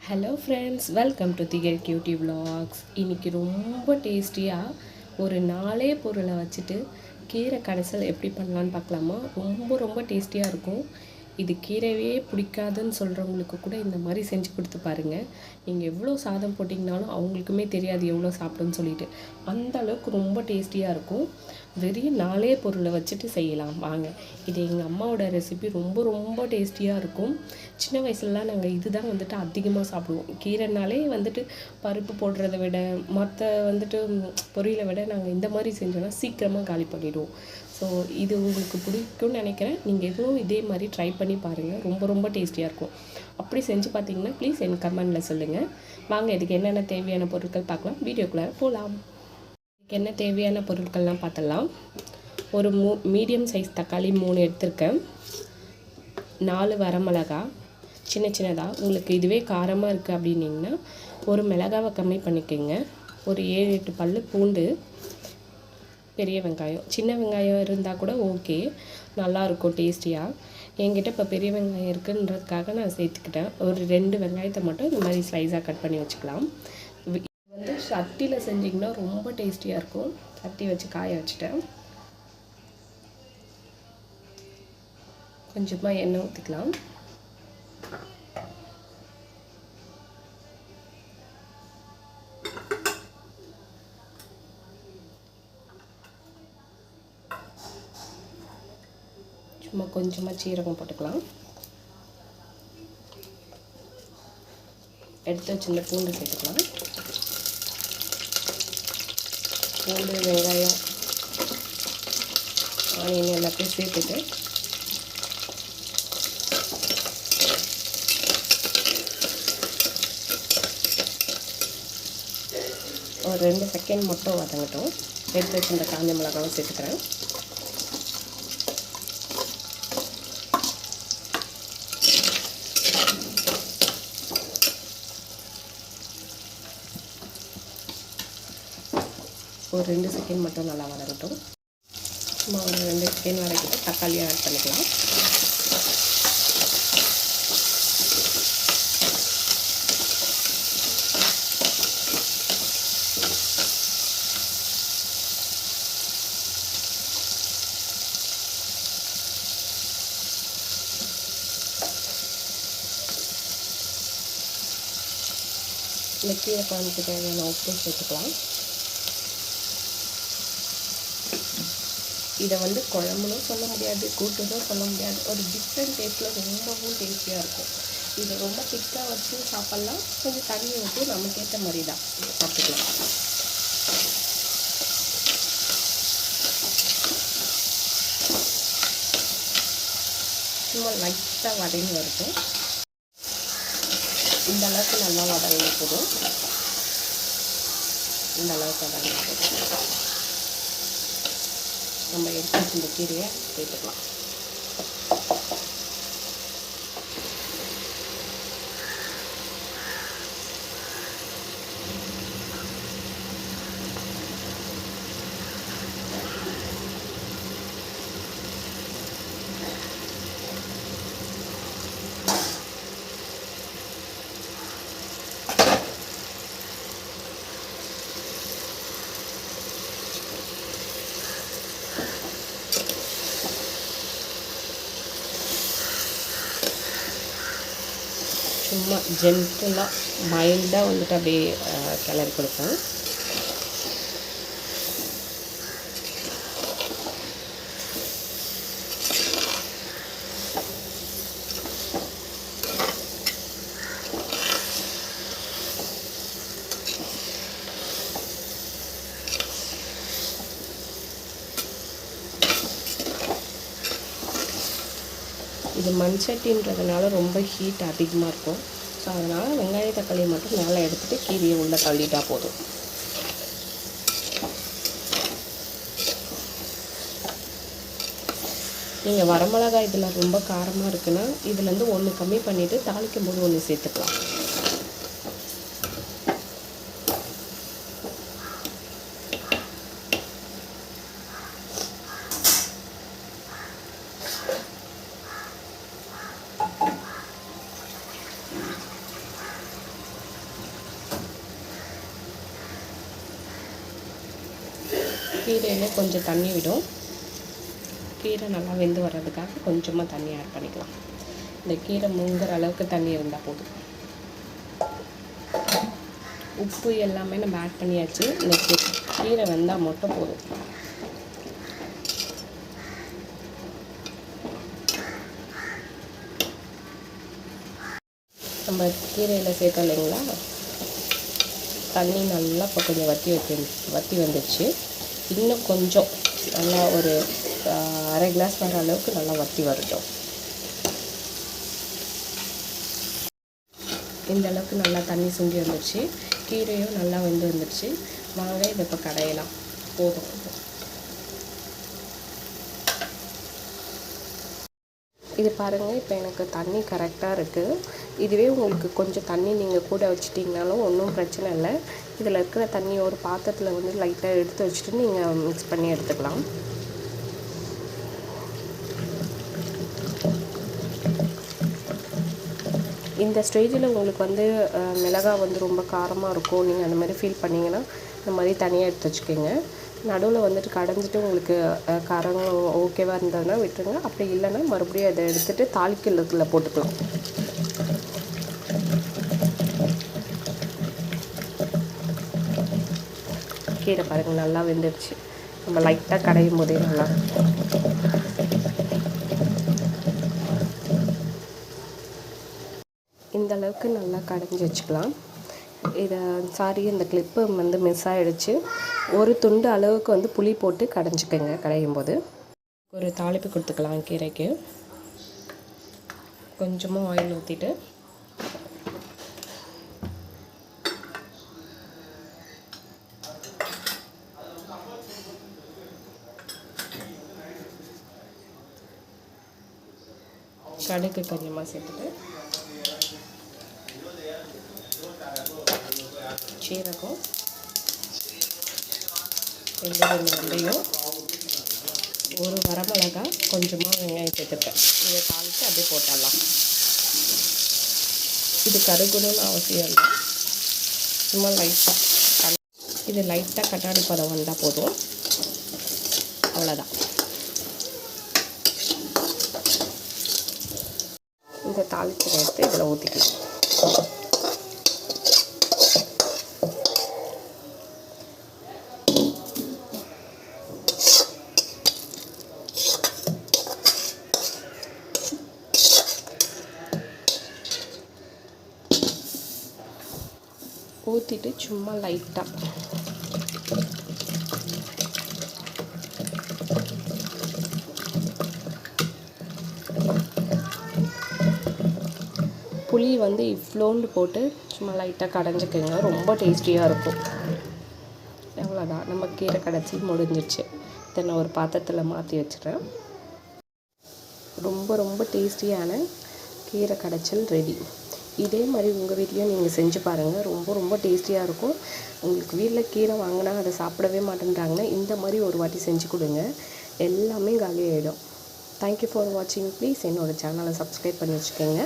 Hello friends, welcome to திகர் cutie vlogs. இன்றைக்கி ரொம்ப டேஸ்டியாக ஒரு 4 பொருளை வச்சுட்டு கீரை கடைசல் எப்படி பண்ணலான்னு பார்க்கலாமா. ரொம்ப ரொம்ப டேஸ்டியாக இருக்கும். இது கீரையே பிடிக்காதுன்னு சொல்கிறவங்களுக்கு கூட இந்த மாதிரி செஞ்சு கொடுத்து பாருங்கள். நீங்கள் எவ்வளோ சாதம் போட்டிங்கனாலும் அவங்களுக்குமே தெரியாது எவ்வளோ சாப்பிடுன்னு சொல்லிட்டு. அந்த அளவுக்கு ரொம்ப டேஸ்டியாக இருக்கும். வெறும் 4 பொருளை வச்சுட்டு செய்யலாம் வாங்க. இது எங்கள் அம்மாவோட ரெசிபி. ரொம்ப ரொம்ப டேஸ்டியாக இருக்கும். சின்ன வயசுலலாம் நாங்கள் இதுதான் அதிகமாக சாப்பிடுவோம். கீரைனாலே பருப்பு போடுறத விட மற்ற பொரியலை விட நாங்கள் இந்த மாதிரி செஞ்சோன்னா சீக்கிரமாக காலி பண்ணிவிடுவோம். ஸோ இது உங்களுக்கு பிடிக்கும்னு நினைக்கிறேன். நீங்கள் எதுவும் இதே மாதிரி ட்ரை பண்ணி பாருங்கள். ரொம்ப ரொம்ப டேஸ்டியாக இருக்கும். அப்படி செஞ்சு பார்த்தீங்கன்னா ப்ளீஸ் என் கமெண்டில் சொல்லுங்கள். வாங்க, இதுக்கு என்னென்ன தேவையான பொருட்கள் பார்க்கலாம். வீடியோக்குள்ளே போகலாம். இதுக்கு என்ன தேவையான பொருட்கள்லாம் பார்த்துடலாம். ஒரு மீடியம் சைஸ் தக்காளி 3 எடுத்திருக்கேன். 4 வரமிளகா சின்ன சின்னதாக. உங்களுக்கு இதுவே காரமாக இருக்குது அப்படின்னிங்கன்னா ஒரு மிளகாவை கம்மி பண்ணிக்கோங்க. ஒரு 7-8 பல் பூண்டு, பெரிய வெங்காயம். சின்ன வெங்காயம் இருந்தால் கூட ஓகே, நல்லாயிருக்கும் டேஸ்டியாக. என்கிட்ட இப்போ பெரிய வெங்காயம் இருக்குன்றதுக்காக நான் சேர்த்துக்கிட்டேன். ஒரு 2 வெங்காயத்தை மட்டும் இந்த மாதிரி ஸ்லைஸாக கட் பண்ணி வச்சுக்கலாம். சட்டியில் செஞ்சிங்கன்னா ரொம்ப டேஸ்டியாக இருக்கும். சட்டி வச்சு காய வச்சுட்டேன். கொஞ்சமாக எண்ணெய் ஊற்றிக்கலாம். சும்மா கொஞ்சமாக சீரகம் போட்டுக்கலாம். எடுத்து வச்சிருந்த பூண்டு சேர்த்துக்கலாம். பூண்டு, வெங்காயம், ஆனியன் எல்லாத்தையும் சேர்த்துட்டு ஒரு 2 செகண்ட் மட்டும் வதங்கட்டும். எடுத்து வச்சிருந்த காஞ்ச மிளகாவும் சேர்த்துக்கிறேன். ஒரு 2 செகண்ட் மட்டும் நல்லா வதங்கட்டும். சும்மா ஒரு 2 செகண்ட் வதக்கிட்டு தக்காளியை ஆட் பண்ணிக்கலாம். இந்த கீரை குழம்புக்கு தேவையான உப்பு சேர்த்துக்கலாம். இதை குழம்புன்னு சொல்ல முடியாது, கூட்டுன்னு சொல்ல முடியாது. ஒரு டிஃப்ரெண்ட் டேஸ்ட்டில் ரொம்பவும் டேஸ்டியாக இருக்கும். இதை ரொம்ப திக்காக வச்சு சாப்பிட்லாம். கொஞ்சம் தண்ணி ஊற்றி நமக்கேற்ற மாதிரி தான் சாப்பிட்டுக்கலாம். சும்மா லைட்டாக வதங்கி வருது. இந்த அளவுக்கு நல்லா வதங்கின போதும். இந்த அளவுக்கு வதங்கின போதும் நம்ம எடுத்து இந்த கீரையை சேர்த்துக்கலாம். சும்மா ஜென்டலாக மைல்டாக அப்படியே கிளறி கொடுப்பேன். இது மண் சட்டின்றதுனால ரொம்ப ஹீட் அதிகமாக இருக்கும். ஸோ அதனால் வெங்காய தக்காளியை மட்டும் மேலே எடுத்துகிட்டு கீரையை உள்ளே தள்ளிட்டா போதும். நீங்கள் வரமிளகாய் இதில் ரொம்ப காரமாக இருக்குன்னா இதுலேருந்து 1 கம்மி பண்ணிவிட்டு தாளிக்கும் போது 1 சேர்த்துக்கலாம். கீரையிலே கொஞ்சம் தண்ணி விடும். கீரை நல்லா வெந்து வர்றதுக்காக கொஞ்சமாக தண்ணி ஆட் பண்ணிக்கலாம். இந்த கீரை முங்குற அளவுக்கு தண்ணி இருந்தால் போதும். உப்பு எல்லாமே நம்ம ஆட் பண்ணியாச்சு. இந்த கீரை வெந்தால் மட்டும் போதும். நம்ம கீரையில் சேர்த்தோம் இல்லைங்களா, தண்ணி நல்லா இப்போ கொஞ்சம் வற்றி வந்துடுச்சு. இன்னும் கொஞ்சம் நல்லா ஒரு அரை கிளாஸ் வர அளவுக்கு நல்லா வற்றி வரட்டும். இந்த அளவுக்கு நல்லா தண்ணி சுண்டி வந்துடுச்சு. கீரையும் நல்லா வெந்து வந்துடுச்சு. வாங்க இதை இப்போ கடையலாம். போதும். இது பாருங்கள், இப்போ எனக்கு தண்ணி கரெக்டாக இருக்குது. இதுவே உங்களுக்கு கொஞ்சம் தண்ணி நீங்கள் கூட வச்சிட்டிங்கனாலும் ஒன்றும் பிரச்சனை இல்லை. இதில் இருக்கிற தண்ணி ஒரு பாத்திரத்தில் வந்து லைட்டாக எடுத்து வச்சுட்டு நீங்கள் மிக்ஸ் பண்ணி எடுத்துக்கலாம். இந்த ஸ்டேஜில் உங்களுக்கு வந்து மிளகாய் வந்து ரொம்ப காரமாக இருக்கும், நீங்கள் அந்த மாதிரி ஃபீல் பண்ணிங்கன்னா இந்த மாதிரி தனியாக எடுத்து வச்சுக்கோங்க. நடுவில் வந்துட்டு கடைஞ்சிட்டு உங்களுக்கு காரம் ஓகேவாக இருந்ததுன்னா விட்டுருங்க. அப்படி இல்லைன்னா மறுபடியும் அதை எடுத்துகிட்டு தாளிக்கிறதுல போட்டுக்கலாம். கீரை பாருங்கள் நல்லா வெந்துடுச்சு. நம்ம லைட்டாக கடையும் போதே நல்லா இந்த அளவுக்கு நல்லா கடைஞ்சி வச்சுக்கலாம். இதை இந்த கிளிப்பு வந்து மிஸ் ஆகிடுச்சு. ஒரு துண்டு அளவுக்கு வந்து புளி போட்டு கடைஞ்சிக்கோங்க. கடையும் போது ஒரு தாளிப்பு கொடுத்துக்கலாம். கீரைக்கு கொஞ்சமாக ஆயில் ஊற்றிட்டு கடுகு கொஞ்சமாக சேர்த்துட்டு சீரகம், வெந்தயம், ஒரு வரமிளகாய், கொஞ்சமாக வெங்காயம் சேர்த்துருக்கேன். இதை தாளித்து அப்படியே போட்டுடலாம். இது கருகணும்னு அவசியம் இல்லை. சும்மா லைட்டாக இது லைட்டாக கண்ணாடி பதம் வந்தால் போதும். அவ்வளோதான். இந்த தாளித்து எடுத்து இதில் ஊற்றிக்கலாம். ஊற்றிட்டு சும்மா லைட்டாக புளி வந்து இவ்வளோண்டு போட்டு சும்மா லைட்டாக கடைஞ்சிக்கோங்க. ரொம்ப டேஸ்டியாக இருக்கும். எவ்வளோதான், நம்ம கீரை கடைச்சி முடிஞ்சிடுச்சு. இதை நான் ஒரு பாத்திரத்தில் மாற்றி வச்சுட்டேன். ரொம்ப ரொம்ப டேஸ்டியான கீரை கடைச்சல் ரெடி. இதே மாதிரி உங்கள் வீட்லேயும் நீங்கள் செஞ்சு பாருங்கள். ரொம்ப ரொம்ப டேஸ்டியாக இருக்கும். உங்களுக்கு வீட்டில் கீரை வாங்கினா அதை சாப்பிடவே மாட்டேன்றாங்கன்னா இந்த மாதிரி ஒரு வாட்டி செஞ்சு கொடுங்க. எல்லாமே காலியாகிடும். தேங்க்யூ ஃபார் வாட்சிங். ப்ளீஸ் என்னோடய சேனலை சப்ஸ்கிரைப் பண்ணி வச்சுக்கோங்க.